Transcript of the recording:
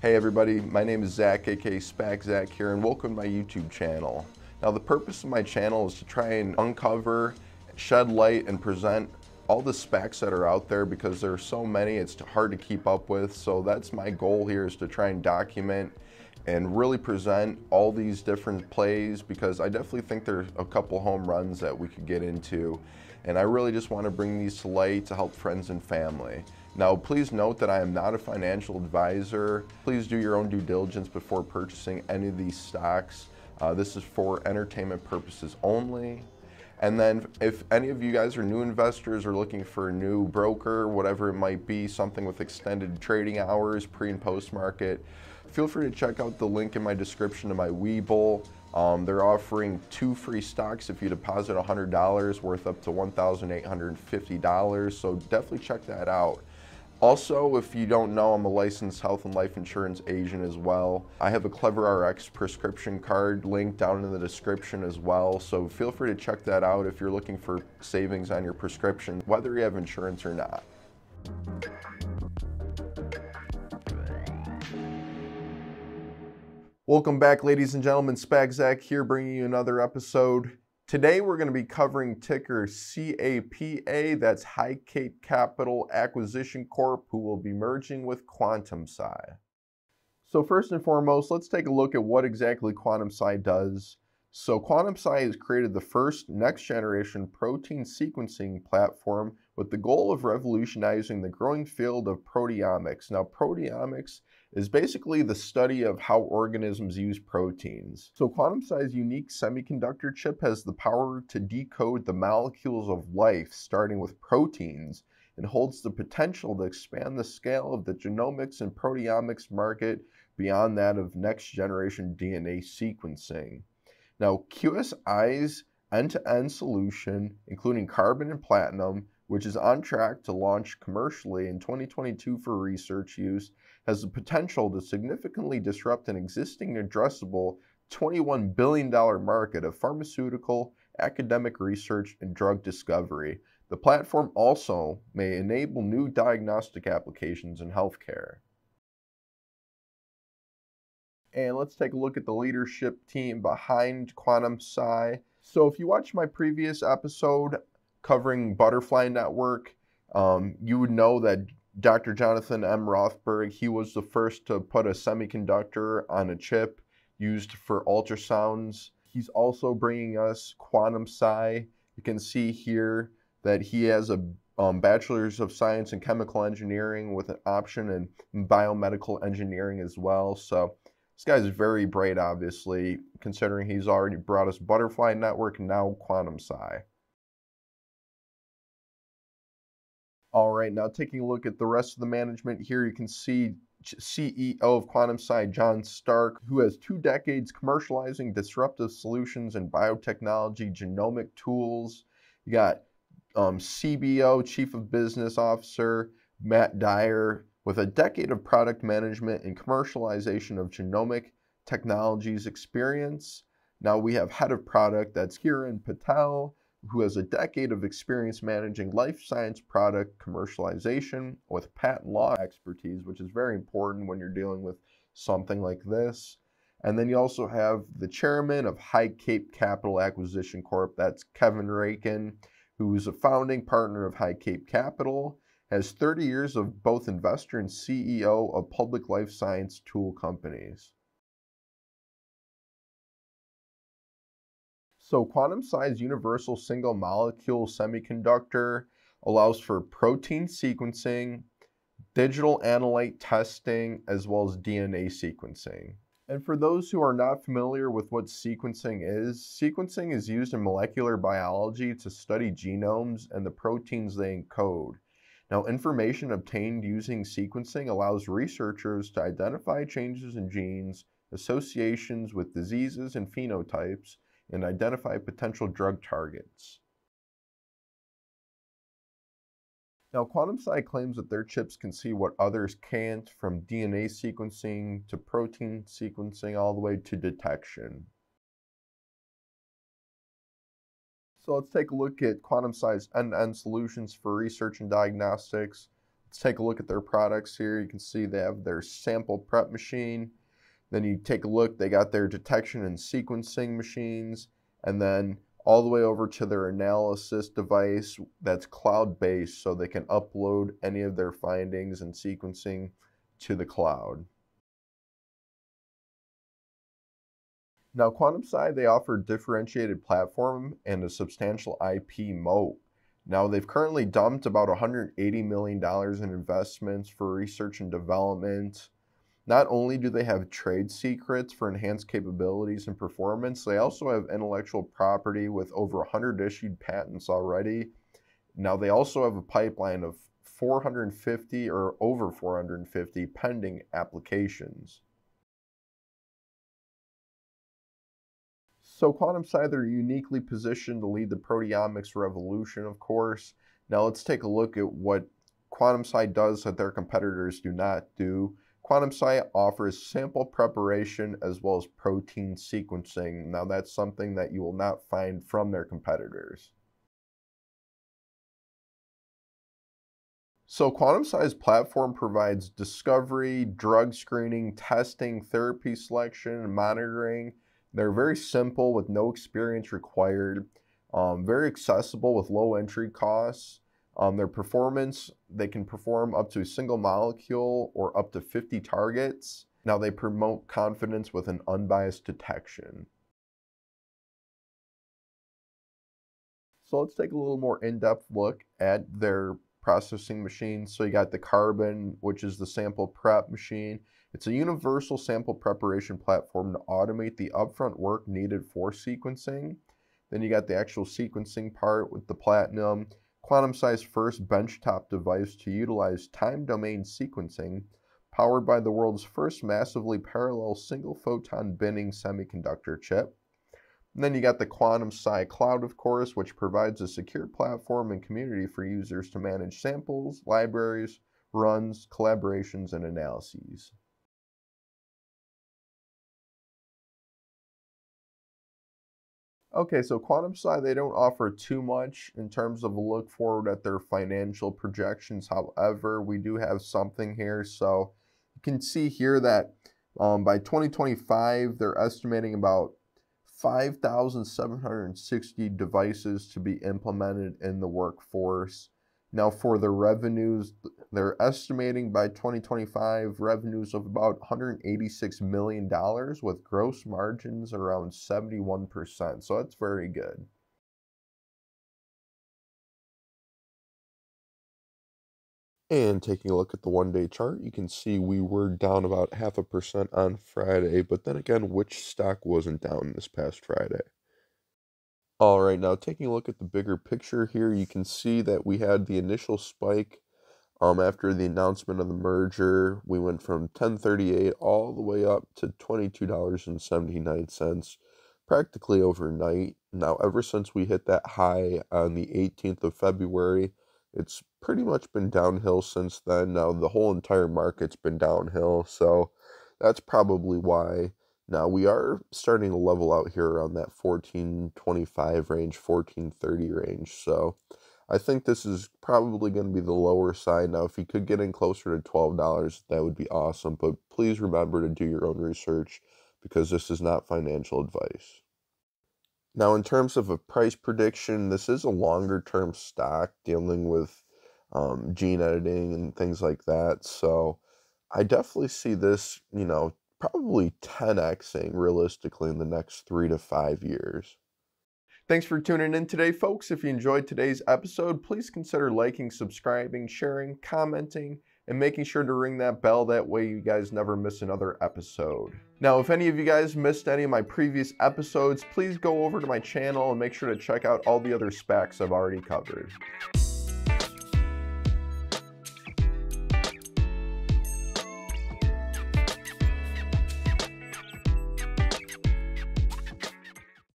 Hey everybody, my name is Zach, aka SPAC Zach here, and welcome to my YouTube channel. Now the purpose of my channel is to try and uncover, shed light, and present all the SPACs that are out there because there are so many, it's hard to keep up with. So that's my goal here, is to try and document and really present all these different plays, because I definitely think there's a couple home runs that we could get into. And I really just want to bring these to light to help friends and family. Now, please note that I am not a financial advisor. Please do your own due diligence before purchasing any of these stocks. This is for entertainment purposes only. And then if any of you guys are new investors or looking for a new broker, whatever it might be, something with extended trading hours, pre and post market, feel free to check out the link in my description to my Webull. They're offering 2 free stocks if you deposit $100, worth up to $1,850. So definitely check that out. Also, if you don't know, I'm a licensed health and life insurance agent as well. I have a CleverRX prescription card linked down in the description as well. So feel free to check that out if you're looking for savings on your prescription, whether you have insurance or not. Welcome back, ladies and gentlemen. SPAC Zach here, bringing you another episode. Today we're going to be covering ticker CAPA, that's High Cape Capital Acquisition Corp, who will be merging with QuantumSi. So first and foremost, let's take a look at what exactly QuantumSi does. So QuantumSi has created the first next-generation protein sequencing platform with the goal of revolutionizing the growing field of proteomics. Now, proteomics is basically the study of how organisms use proteins. So QuantumSi's unique semiconductor chip has the power to decode the molecules of life, starting with proteins, and holds the potential to expand the scale of the genomics and proteomics market beyond that of next-generation DNA sequencing. Now, QSI's end-to-end solution, including carbon and platinum, which is on track to launch commercially in 2022 for research use, has the potential to significantly disrupt an existing addressable $21 billion market of pharmaceutical, academic research, and drug discovery. The platform also may enable new diagnostic applications in healthcare. And let's take a look at the leadership team behind QuantumSi. So if you watched my previous episode covering Butterfly Network, you would know that Dr. Jonathan M. Rothberg, he was the first to put a semiconductor on a chip used for ultrasounds. He's also bringing us QuantumSi. You can see here that he has a Bachelor's of Science in Chemical Engineering with an option in biomedical engineering as well. So this guy's very bright, obviously, considering he's already brought us Butterfly Network and now QuantumSi. All right, now taking a look at the rest of the management here, you can see CEO of QuantumSi, John Stark, who has 2 decades commercializing disruptive solutions in biotechnology, genomic tools. You got CBO, Chief of Business Officer, Matt Dyer, with a decade of product management and commercialization of genomic technologies experience. Now we have Head of Product, that's Kiran Patel, who has a decade of experience managing life science product commercialization with patent law expertise, which is very important when you're dealing with something like this. And then you also have the chairman of High Cape Capital Acquisition Corp, that's Kevin Rakin, who is a founding partner of High Cape Capital, has 30 years of both investor and CEO of public life science tool companies. So QuantumSi's universal single molecule semiconductor allows for protein sequencing, digital analyte testing, as well as DNA sequencing. And for those who are not familiar with what sequencing is used in molecular biology to study genomes and the proteins they encode. Now, information obtained using sequencing allows researchers to identify changes in genes, associations with diseases and phenotypes, and identify potential drug targets. Now, QuantumSi claims that their chips can see what others can't, from DNA sequencing to protein sequencing all the way to detection. So let's take a look at QuantumSi's end-to-end solutions for research and diagnostics. Let's take a look at their products here. You can see they have their sample prep machine. Then you take a look, they got their detection and sequencing machines, and then all the way over to their analysis device that's cloud-based, so they can upload any of their findings and sequencing to the cloud. Now, QuantumSi, they offer a differentiated platform and a substantial IP moat. Now, they've currently dumped about $180 million in investments for research and development. Not only do they have trade secrets for enhanced capabilities and performance, they also have intellectual property with over 100 issued patents already. Now, they also have a pipeline of 450 or over 450 pending applications. So QuantumSi, they're uniquely positioned to lead the proteomics revolution, of course. Now let's take a look at what QuantumSi does that their competitors do not do. QuantumSi offers sample preparation as well as protein sequencing. Now that's something that you will not find from their competitors. So QuantumSi's platform provides discovery, drug screening, testing, therapy selection, and monitoring. They're very simple with no experience required, very accessible with low entry costs. Their performance, they can perform up to a single molecule or up to 50 targets. Now they promote confidence with an unbiased detection. So let's take a little more in-depth look at their processing machines. So you got the Carbon, which is the sample prep machine. It's a universal sample preparation platform to automate the upfront work needed for sequencing. Then you got the actual sequencing part with the Platinum, QuantumSi's first benchtop device to utilize time domain sequencing, powered by the world's first massively parallel single photon binning semiconductor chip. And then you got the QuantumSi Cloud, of course, which provides a secure platform and community for users to manage samples, libraries, runs, collaborations, and analyses. Okay, so QuantumSi, they don't offer too much in terms of a look forward at their financial projections. However, we do have something here. So you can see here that by 2025, they're estimating about 5,760 devices to be implemented in the workforce. Now for the revenues, they're estimating by 2025 revenues of about $186 million with gross margins around 71%. So that's very good. And taking a look at the one-day chart, you can see we were down about 0.5% on Friday, but then again, which stock wasn't down this past Friday? All right, now taking a look at the bigger picture here, you can see that we had the initial spike after the announcement of the merger. We went from 10.38 all the way up to $22.79 practically overnight. Now, ever since we hit that high on the 18th of February, it's pretty much been downhill since then. Now, the whole entire market's been downhill, so that's probably why. Now, we are starting to level out here around that 14.25 range, 14.30 range. So I think this is probably going to be the lower side. Now, if you could get in closer to $12, that would be awesome. But please remember to do your own research because this is not financial advice. Now, in terms of a price prediction, this is a longer-term stock dealing with gene editing and things like that. So I definitely see this, probably 10xing realistically in the next 3 to 5 years. Thanks for tuning in today, folks. If you enjoyed today's episode, please consider liking, subscribing, sharing, commenting, and making sure to ring that bell. That way you guys never miss another episode. Now, if any of you guys missed any of my previous episodes, please go over to my channel and make sure to check out all the other SPACs I've already covered.